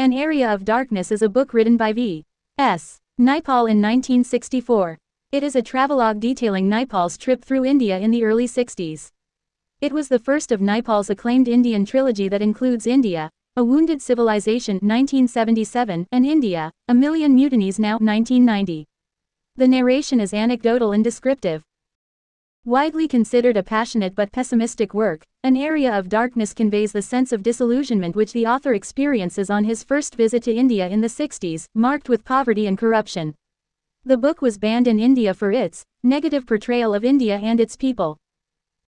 An Area of Darkness is a book written by V.S. Naipaul in 1964. It is a travelogue detailing Naipaul's trip through India in the early 60s. It was the first of Naipaul's acclaimed Indian trilogy that includes India, A Wounded Civilization 1977 and India, A Million Mutinies Now 1990. The narration is anecdotal and descriptive. Widely considered a passionate but pessimistic work, An Area of Darkness conveys the sense of disillusionment which the author experiences on his first visit to India in the 60s, marked with poverty and corruption. The book was banned in India for its negative portrayal of India and its people.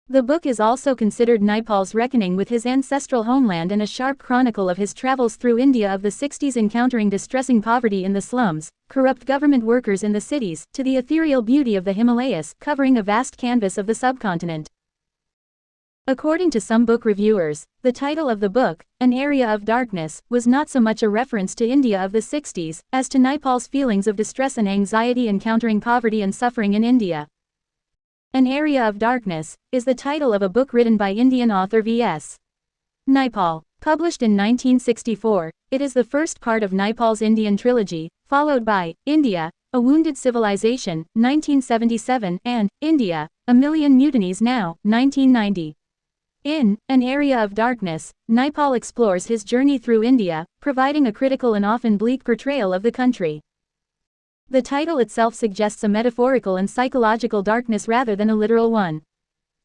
The book is also considered Naipaul's reckoning with his ancestral homeland and a sharp chronicle of his travels through India of the 60s, encountering distressing poverty in the slums, corrupt government workers in the cities, to the ethereal beauty of the Himalayas, covering a vast canvas of the subcontinent. According to some book reviewers, the title of the book, An Area of Darkness, was not so much a reference to India of the 60s, as to Naipaul's feelings of distress and anxiety encountering poverty and suffering in India. An Area of Darkness is the title of a book written by Indian author V.S. Naipaul. Published in 1964, it is the first part of Naipaul's Indian trilogy, followed by India, A Wounded Civilization, 1977, and India, A Million Mutinies Now, 1990. In An Area of Darkness, Naipaul explores his journey through India, providing a critical and often bleak portrayal of the country. The title itself suggests a metaphorical and psychological darkness rather than a literal one.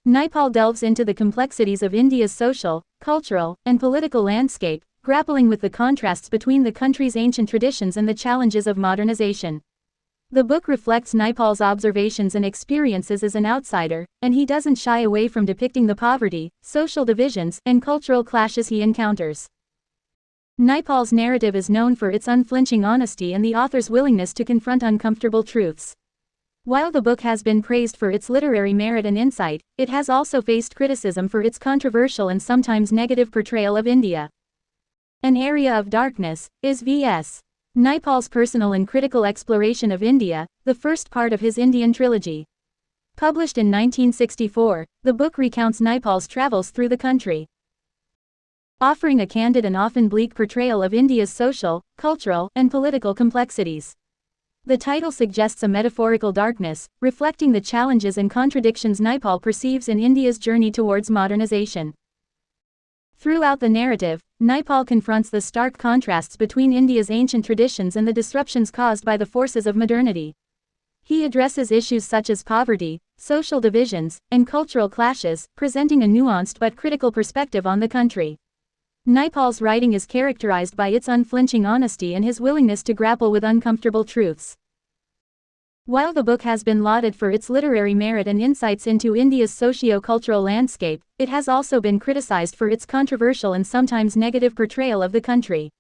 Naipaul delves into the complexities of India's social, cultural, and political landscape, grappling with the contrasts between the country's ancient traditions and the challenges of modernization. The book reflects Naipaul's observations and experiences as an outsider, and he doesn't shy away from depicting the poverty, social divisions, and cultural clashes he encounters. Naipaul's narrative is known for its unflinching honesty and the author's willingness to confront uncomfortable truths. While the book has been praised for its literary merit and insight, it has also faced criticism for its controversial and sometimes negative portrayal of India. An Area of Darkness is V.S. Naipaul's personal and critical exploration of India, the first part of his Indian trilogy. Published in 1964, the book recounts Naipaul's travels through the country, offering a candid and often bleak portrayal of India's social, cultural, and political complexities. The title suggests a metaphorical darkness, reflecting the challenges and contradictions Naipaul perceives in India's journey towards modernization. Throughout the narrative, Naipaul confronts the stark contrasts between India's ancient traditions and the disruptions caused by the forces of modernity. He addresses issues such as poverty, social divisions, and cultural clashes, presenting a nuanced but critical perspective on the country. Naipaul's writing is characterized by its unflinching honesty and his willingness to grapple with uncomfortable truths. While the book has been lauded for its literary merit and insights into India's socio-cultural landscape, it has also been criticized for its controversial and sometimes negative portrayal of the country.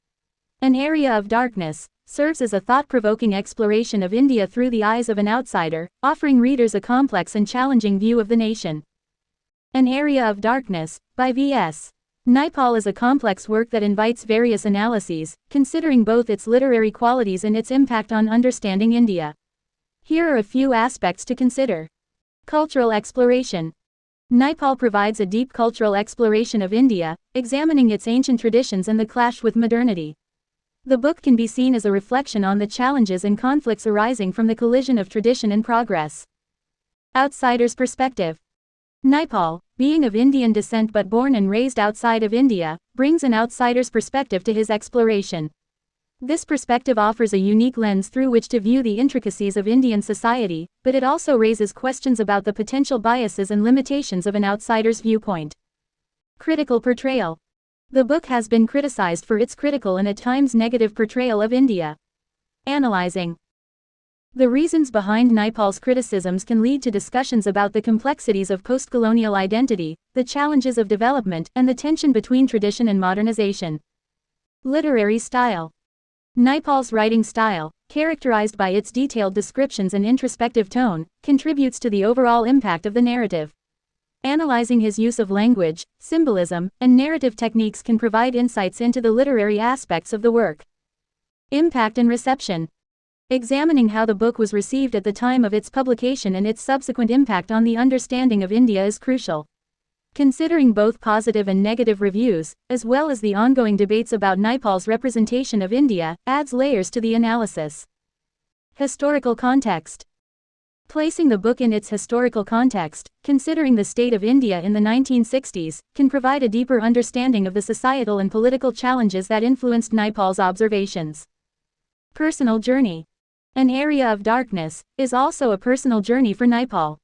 An Area of Darkness serves as a thought-provoking exploration of India through the eyes of an outsider, offering readers a complex and challenging view of the nation. An Area of Darkness, by V.S. Naipaul is a complex work that invites various analyses, considering both its literary qualities and its impact on understanding India. Here are a few aspects to consider. Cultural exploration. Naipaul provides a deep cultural exploration of India, examining its ancient traditions and the clash with modernity. The book can be seen as a reflection on the challenges and conflicts arising from the collision of tradition and progress. Outsider's perspective. Naipaul, being of Indian descent but born and raised outside of India, brings an outsider's perspective to his exploration. This perspective offers a unique lens through which to view the intricacies of Indian society, but it also raises questions about the potential biases and limitations of an outsider's viewpoint. Critical portrayal. The book has been criticized for its critical and at times negative portrayal of India. Analyzing. The reasons behind Naipaul's criticisms can lead to discussions about the complexities of post-colonial identity, the challenges of development, and the tension between tradition and modernization. Literary style. Naipaul's writing style, characterized by its detailed descriptions and introspective tone, contributes to the overall impact of the narrative. Analyzing his use of language, symbolism, and narrative techniques can provide insights into the literary aspects of the work. Impact and reception. Examining how the book was received at the time of its publication and its subsequent impact on the understanding of India is crucial. Considering both positive and negative reviews, as well as the ongoing debates about Naipaul's representation of India, adds layers to the analysis. Historical context. Placing the book in its historical context, considering the state of India in the 1960s, can provide a deeper understanding of the societal and political challenges that influenced Naipaul's observations. Personal journey. An Area of Darkness is also a personal journey for Naipaul.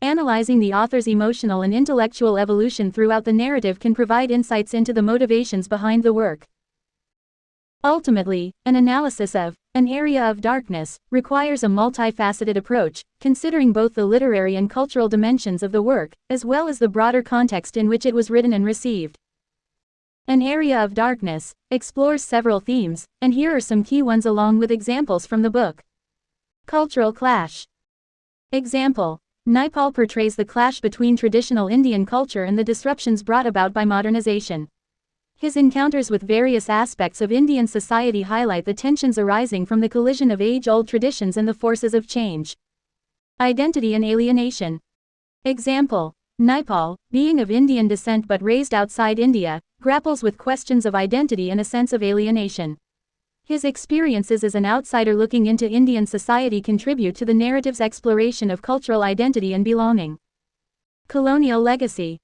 Analyzing the author's emotional and intellectual evolution throughout the narrative can provide insights into the motivations behind the work. Ultimately, an analysis of An Area of Darkness requires a multifaceted approach, considering both the literary and cultural dimensions of the work, as well as the broader context in which it was written and received. An Area of Darkness explores several themes, and here are some key ones along with examples from the book. Cultural clash. Example: Naipaul portrays the clash between traditional Indian culture and the disruptions brought about by modernization. His encounters with various aspects of Indian society highlight the tensions arising from the collision of age-old traditions and the forces of change. Identity and alienation. Example: Naipaul, being of Indian descent but raised outside India, grapples with questions of identity and a sense of alienation. His experiences as an outsider looking into Indian society contribute to the narrative's exploration of cultural identity and belonging. Colonial legacy.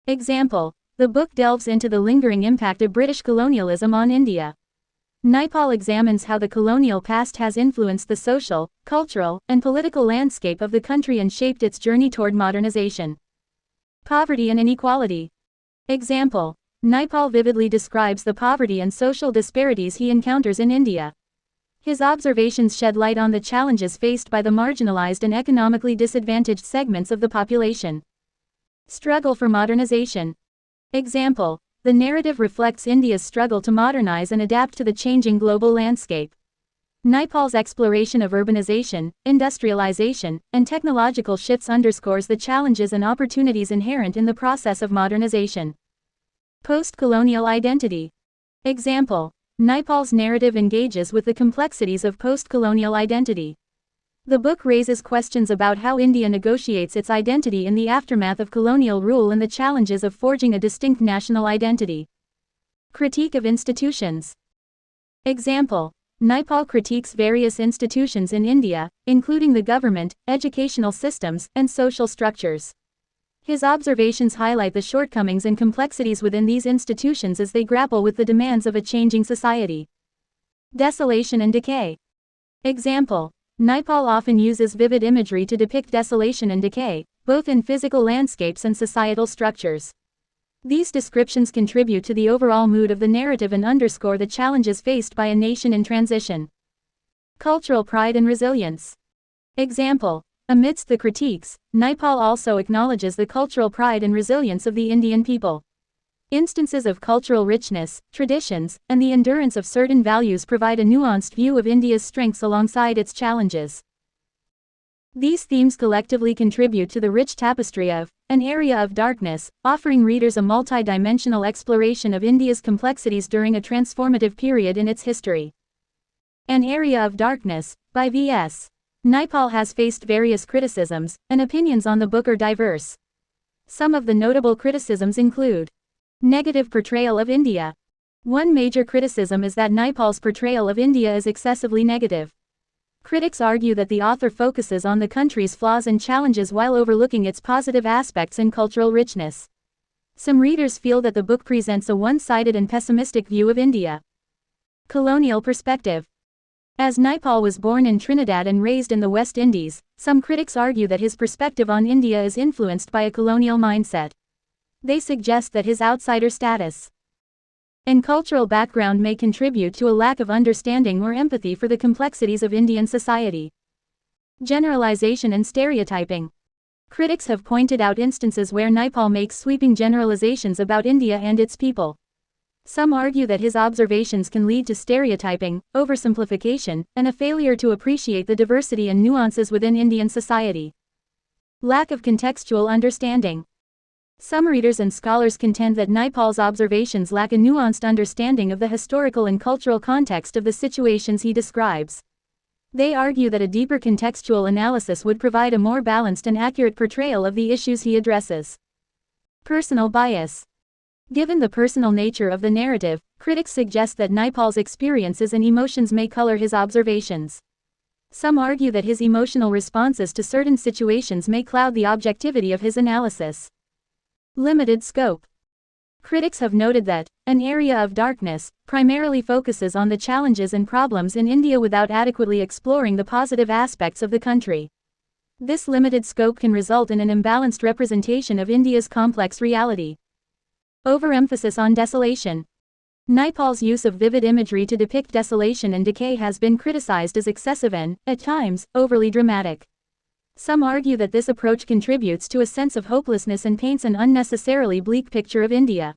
Example: the book delves into the lingering impact of British colonialism on India. Naipaul examines how the colonial past has influenced the social, cultural, and political landscape of the country and shaped its journey toward modernization. Poverty and inequality. Example: Naipaul vividly describes the poverty and social disparities he encounters in India. His observations shed light on the challenges faced by the marginalized and economically disadvantaged segments of the population. Struggle for modernization. Example: the narrative reflects India's struggle to modernize and adapt to the changing global landscape. Naipaul's exploration of urbanization, industrialization, and technological shifts underscores the challenges and opportunities inherent in the process of modernization. Post-colonial identity. Example: Naipaul's narrative engages with the complexities of post-colonial identity. The book raises questions about how India negotiates its identity in the aftermath of colonial rule and the challenges of forging a distinct national identity. Critique of institutions. Example: Naipaul critiques various institutions in India, including the government, educational systems, and social structures. His observations highlight the shortcomings and complexities within these institutions as they grapple with the demands of a changing society. Desolation and decay. Example: Naipaul often uses vivid imagery to depict desolation and decay, both in physical landscapes and societal structures. These descriptions contribute to the overall mood of the narrative and underscore the challenges faced by a nation in transition. Cultural pride and resilience. Example: amidst the critiques, Naipaul also acknowledges the cultural pride and resilience of the Indian people. Instances of cultural richness, traditions, and the endurance of certain values provide a nuanced view of India's strengths alongside its challenges. These themes collectively contribute to the rich tapestry of An Area of Darkness, offering readers a multi-dimensional exploration of India's complexities during a transformative period in its history. An Area of Darkness, by V.S. Naipaul has faced various criticisms, and opinions on the book are diverse. Some of the notable criticisms include: negative portrayal of India. One major criticism is that Naipaul's portrayal of India is excessively negative. Critics argue that the author focuses on the country's flaws and challenges while overlooking its positive aspects and cultural richness. Some readers feel that the book presents a one-sided and pessimistic view of India. Colonial perspective. As Naipaul was born in Trinidad and raised in the West Indies, some critics argue that his perspective on India is influenced by a colonial mindset. They suggest that his outsider status and cultural background may contribute to a lack of understanding or empathy for the complexities of Indian society. Generalization and stereotyping. Critics have pointed out instances where Naipaul makes sweeping generalizations about India and its people. Some argue that his observations can lead to stereotyping, oversimplification, and a failure to appreciate the diversity and nuances within Indian society. Lack of contextual understanding. Some readers and scholars contend that Naipaul's observations lack a nuanced understanding of the historical and cultural context of the situations he describes. They argue that a deeper contextual analysis would provide a more balanced and accurate portrayal of the issues he addresses. Personal bias. Given the personal nature of the narrative, critics suggest that Naipaul's experiences and emotions may color his observations. Some argue that his emotional responses to certain situations may cloud the objectivity of his analysis. Limited scope. Critics have noted that An Area of Darkness primarily focuses on the challenges and problems in India without adequately exploring the positive aspects of the country. This limited scope can result in an imbalanced representation of India's complex reality. Overemphasis on desolation. Naipaul's use of vivid imagery to depict desolation and decay has been criticized as excessive and, at times, overly dramatic. Some argue that this approach contributes to a sense of hopelessness and paints an unnecessarily bleak picture of India.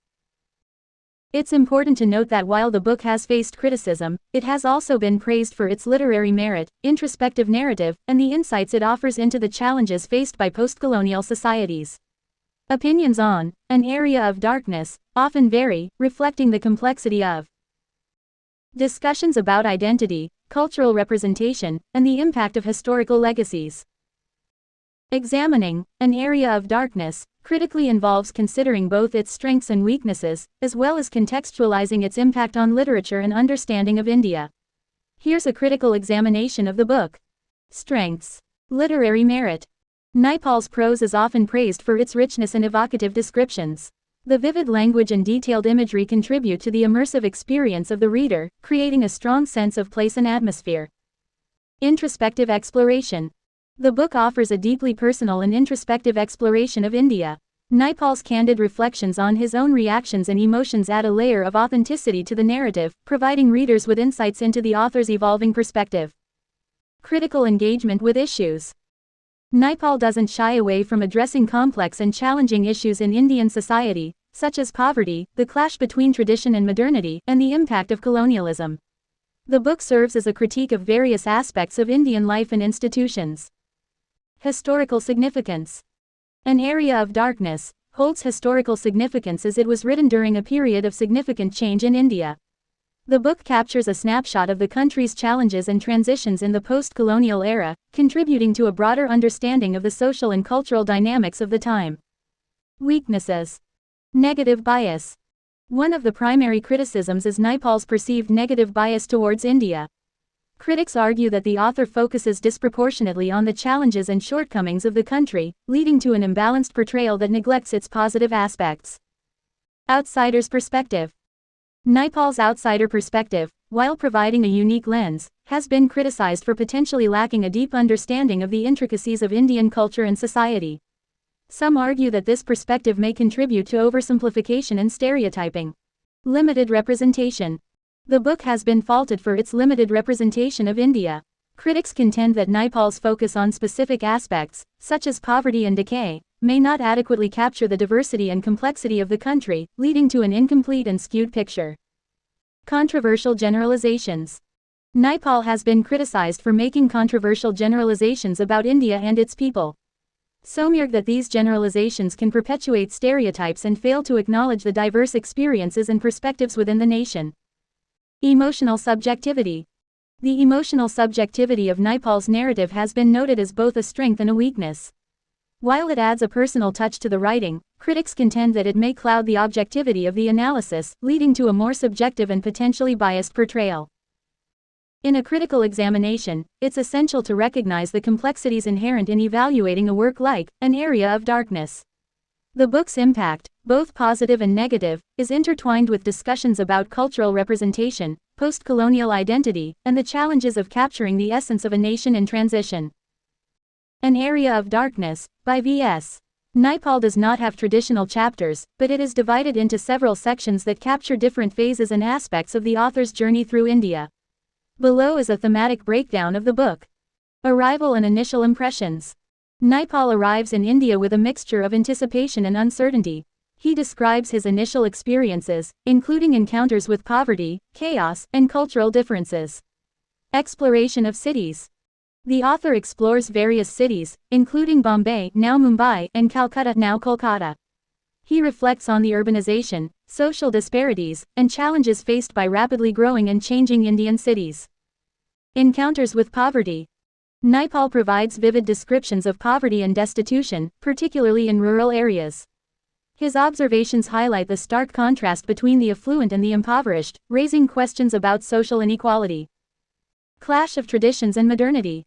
It's important to note that while the book has faced criticism, it has also been praised for its literary merit, introspective narrative, and the insights it offers into the challenges faced by post-colonial societies. Opinions on An Area of Darkness often vary, reflecting the complexity of discussions about identity, cultural representation, and the impact of historical legacies. Examining An Area of Darkness critically involves considering both its strengths and weaknesses, as well as contextualizing its impact on literature and understanding of India. Here's a critical examination of the book. Strengths. Literary merit. Naipaul's prose is often praised for its richness and evocative descriptions. The vivid language and detailed imagery contribute to the immersive experience of the reader, creating a strong sense of place and atmosphere. Introspective exploration. The book offers a deeply personal and introspective exploration of India. Naipaul's candid reflections on his own reactions and emotions add a layer of authenticity to the narrative, providing readers with insights into the author's evolving perspective. Critical engagement with issues. Naipaul doesn't shy away from addressing complex and challenging issues in Indian society, such as poverty, the clash between tradition and modernity, and the impact of colonialism. The book serves as a critique of various aspects of Indian life and institutions. Historical significance. An Area of Darkness holds historical significance as it was written during a period of significant change in India. The book captures a snapshot of the country's challenges and transitions in the post-colonial era, contributing to a broader understanding of the social and cultural dynamics of the time. Weaknesses. Negative bias. One of the primary criticisms is Naipaul's perceived negative bias towards India. Critics argue that the author focuses disproportionately on the challenges and shortcomings of the country, leading to an imbalanced portrayal that neglects its positive aspects. Outsider's perspective. Naipaul's outsider perspective, while providing a unique lens, has been criticized for potentially lacking a deep understanding of the intricacies of Indian culture and society. Some argue that this perspective may contribute to oversimplification and stereotyping. Limited representation. The book has been faulted for its limited representation of India. Critics contend that Naipaul's focus on specific aspects, such as poverty and decay, may not adequately capture the diversity and complexity of the country, leading to an incomplete and skewed picture. Controversial generalizations. Naipaul has been criticized for making controversial generalizations about India and its people. Some argue that these generalizations can perpetuate stereotypes and fail to acknowledge the diverse experiences and perspectives within the nation. Emotional subjectivity. The emotional subjectivity of Naipaul's narrative has been noted as both a strength and a weakness. While it adds a personal touch to the writing, critics contend that it may cloud the objectivity of the analysis, leading to a more subjective and potentially biased portrayal. In a critical examination, it's essential to recognize the complexities inherent in evaluating a work like An Area of Darkness. The book's impact, both positive and negative, is intertwined with discussions about cultural representation, post-colonial identity, and the challenges of capturing the essence of a nation in transition. An Area of Darkness, by V.S. Naipaul does not have traditional chapters, but it is divided into several sections that capture different phases and aspects of the author's journey through India. Below is a thematic breakdown of the book. Arrival and initial impressions. Naipaul arrives in India with a mixture of anticipation and uncertainty. He describes his initial experiences, including encounters with poverty, chaos, and cultural differences. Exploration of cities. The author explores various cities, including Bombay, now Mumbai, and Calcutta, now Kolkata. He reflects on the urbanization, social disparities, and challenges faced by rapidly growing and changing Indian cities. Encounters with poverty. Naipaul provides vivid descriptions of poverty and destitution, particularly in rural areas. His observations highlight the stark contrast between the affluent and the impoverished, raising questions about social inequality. Clash of traditions and modernity.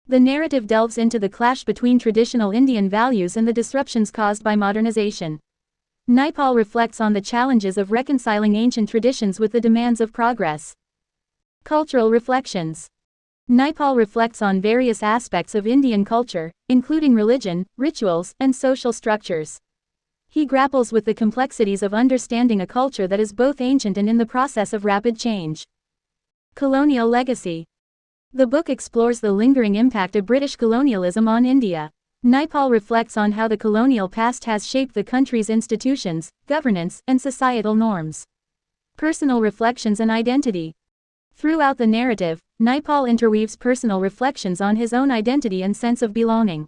The narrative delves into the clash between traditional Indian values and the disruptions caused by modernization. Naipaul reflects on the challenges of reconciling ancient traditions with the demands of progress. Cultural reflections. Naipaul reflects on various aspects of Indian culture, including religion, rituals, and social structures. He grapples with the complexities of understanding a culture that is both ancient and in the process of rapid change. Colonial legacy. The book explores the lingering impact of British colonialism on India. Naipaul reflects on how the colonial past has shaped the country's institutions, governance, and societal norms. Personal reflections and identity. Throughout the narrative, Naipaul interweaves personal reflections on his own identity and sense of belonging.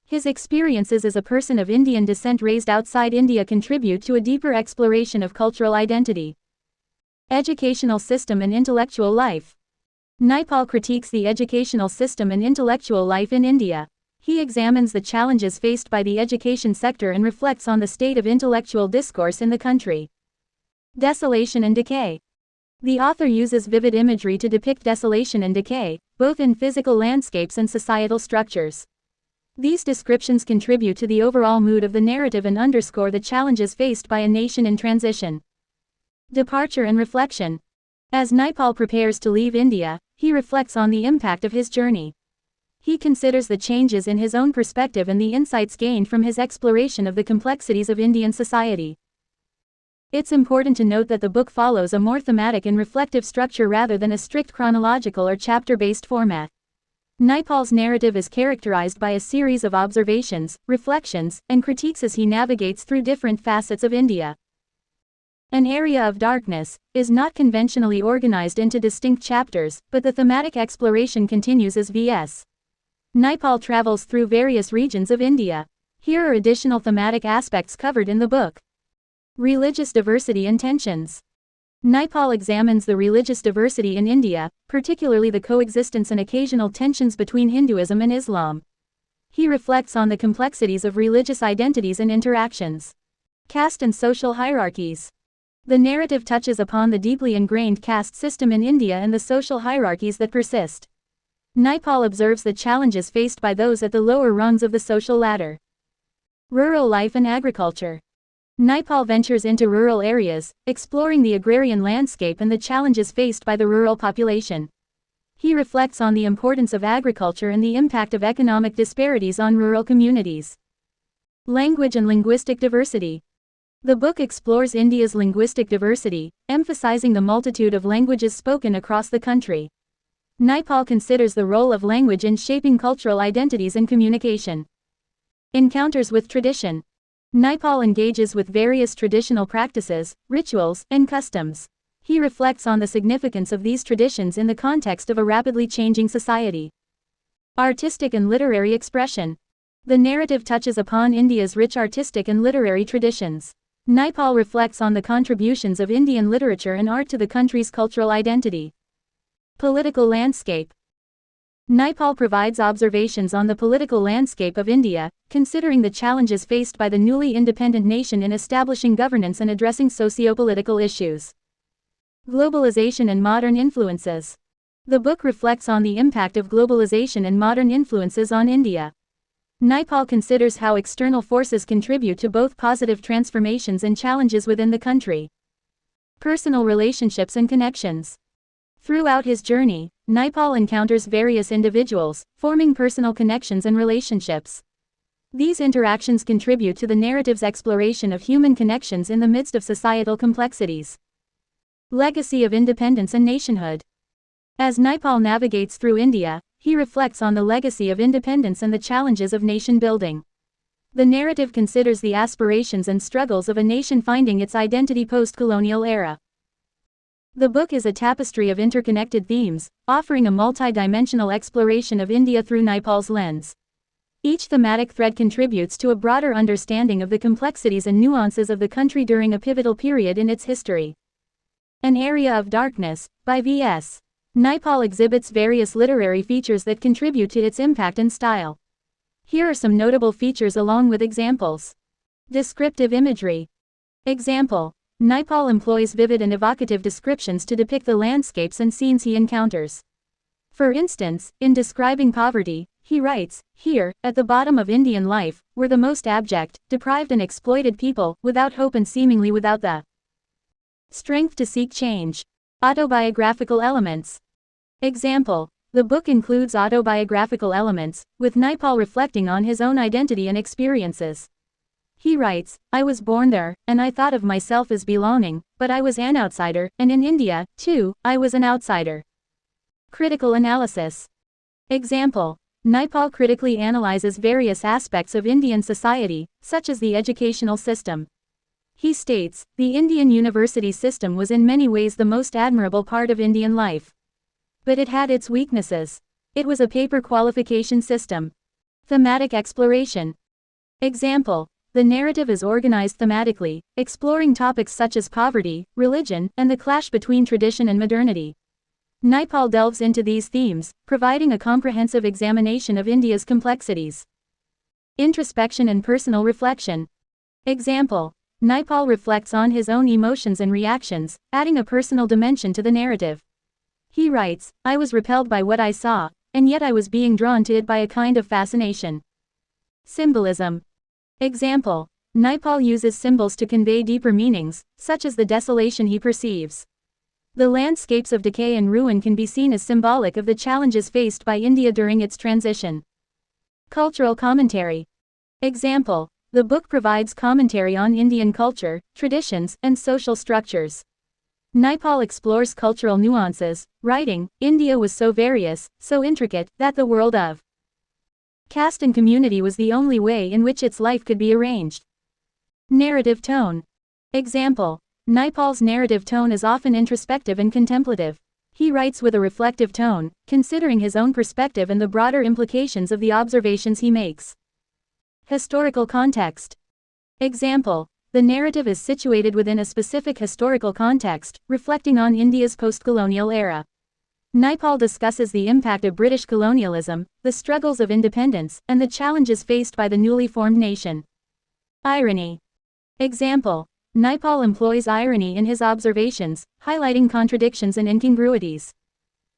His experiences as a person of Indian descent raised outside India contribute to a deeper exploration of cultural identity. Educational system and intellectual life. Naipaul critiques the educational system and intellectual life in India. He examines the challenges faced by the education sector and reflects on the state of intellectual discourse in the country. Desolation and decay. The author uses vivid imagery to depict desolation and decay, both in physical landscapes and societal structures. These descriptions contribute to the overall mood of the narrative and underscore the challenges faced by a nation in transition. Departure and reflection. As Naipaul prepares to leave India, he reflects on the impact of his journey. He considers the changes in his own perspective and the insights gained from his exploration of the complexities of Indian society. It's important to note that the book follows a more thematic and reflective structure rather than a strict chronological or chapter-based format. Naipaul's narrative is characterized by a series of observations, reflections, and critiques as he navigates through different facets of India. An Area of Darkness is not conventionally organized into distinct chapters, but the thematic exploration continues as V.S. Naipaul travels through various regions of India. Here are additional thematic aspects covered in the book. Religious diversity and tensions. Naipaul examines the religious diversity in India, particularly the coexistence and occasional tensions between Hinduism and Islam. He reflects on the complexities of religious identities and interactions. Caste and social hierarchies. The narrative touches upon the deeply ingrained caste system in India and the social hierarchies that persist. Naipaul observes the challenges faced by those at the lower rungs of the social ladder. Rural life and agriculture. Naipaul ventures into rural areas, exploring the agrarian landscape and the challenges faced by the rural population. He reflects on the importance of agriculture and the impact of economic disparities on rural communities. Language and linguistic diversity. The book explores India's linguistic diversity, emphasizing the multitude of languages spoken across the country. Naipaul considers the role of language in shaping cultural identities and communication. Encounters with tradition. Naipaul engages with various traditional practices, rituals, and customs. He reflects on the significance of these traditions in the context of a rapidly changing society. Artistic and literary expression. The narrative touches upon India's rich artistic and literary traditions. Naipaul reflects on the contributions of Indian literature and art to the country's cultural identity. Political landscape. Naipaul provides observations on the political landscape of India, considering the challenges faced by the newly independent nation in establishing governance and addressing socio-political issues. Globalization and modern influences. The book reflects on the impact of globalization and modern influences on India. Naipaul considers how external forces contribute to both positive transformations and challenges within the country. Personal relationships and connections. Throughout his journey, Naipaul encounters various individuals, forming personal connections and relationships. These interactions contribute to the narrative's exploration of human connections in the midst of societal complexities. Legacy of independence and nationhood. As Naipaul navigates through India, he reflects on the legacy of independence and the challenges of nation building. The narrative considers the aspirations and struggles of a nation finding its identity post-colonial era. The book is a tapestry of interconnected themes, offering a multi-dimensional exploration of India through Naipaul's lens. Each thematic thread contributes to a broader understanding of the complexities and nuances of the country during a pivotal period in its history. An Area of Darkness, by V.S. Naipaul exhibits various literary features that contribute to its impact and style. Here are some notable features along with examples. Descriptive imagery. Example. Naipaul employs vivid and evocative descriptions to depict the landscapes and scenes he encounters. For instance, in describing poverty, he writes, "Here, at the bottom of Indian life, were the most abject, deprived and exploited people, without hope and seemingly without the strength to seek change." Autobiographical elements. Example. The book includes autobiographical elements, with Naipaul reflecting on his own identity and experiences. He writes, "I was born there, and I thought of myself as belonging, but I was an outsider, and in India, too, I was an outsider." Critical analysis. Example. Naipaul critically analyzes various aspects of Indian society, such as the educational system. He states, "The Indian university system was in many ways the most admirable part of Indian life. But it had its weaknesses. It was a paper qualification system." Thematic exploration. Example. The narrative is organized thematically, exploring topics such as poverty, religion, and the clash between tradition and modernity. Naipaul delves into these themes, providing a comprehensive examination of India's complexities. Introspection and personal reflection. Example. Naipaul reflects on his own emotions and reactions, adding a personal dimension to the narrative. He writes, "I was repelled by what I saw, and yet I was being drawn to it by a kind of fascination." Symbolism. Example. Naipaul uses symbols to convey deeper meanings, such as the desolation he perceives. The landscapes of decay and ruin can be seen as symbolic of the challenges faced by India during its transition. Cultural commentary. Example. The book provides commentary on Indian culture, traditions, and social structures. Naipaul explores cultural nuances, writing, "India was so various, so intricate, that the world of caste and community was the only way in which its life could be arranged." Narrative tone. Example. Naipaul's narrative tone is often introspective and contemplative. He writes with a reflective tone, considering his own perspective and the broader implications of the observations he makes. Historical context. Example. The narrative is situated within a specific historical context, reflecting on India's post-colonial era. Naipaul discusses the impact of British colonialism, the struggles of independence, and the challenges faced by the newly formed nation. Irony. Example. Naipaul employs irony in his observations, highlighting contradictions and incongruities.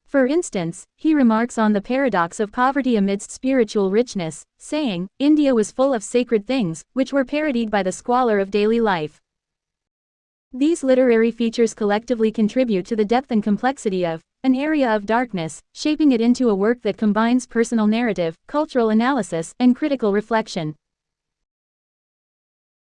For instance, he remarks on the paradox of poverty amidst spiritual richness, saying, "India was full of sacred things, which were parodied by the squalor of daily life." These literary features collectively contribute to the depth and complexity of An Area of Darkness, shaping it into a work that combines personal narrative, cultural analysis, and critical reflection.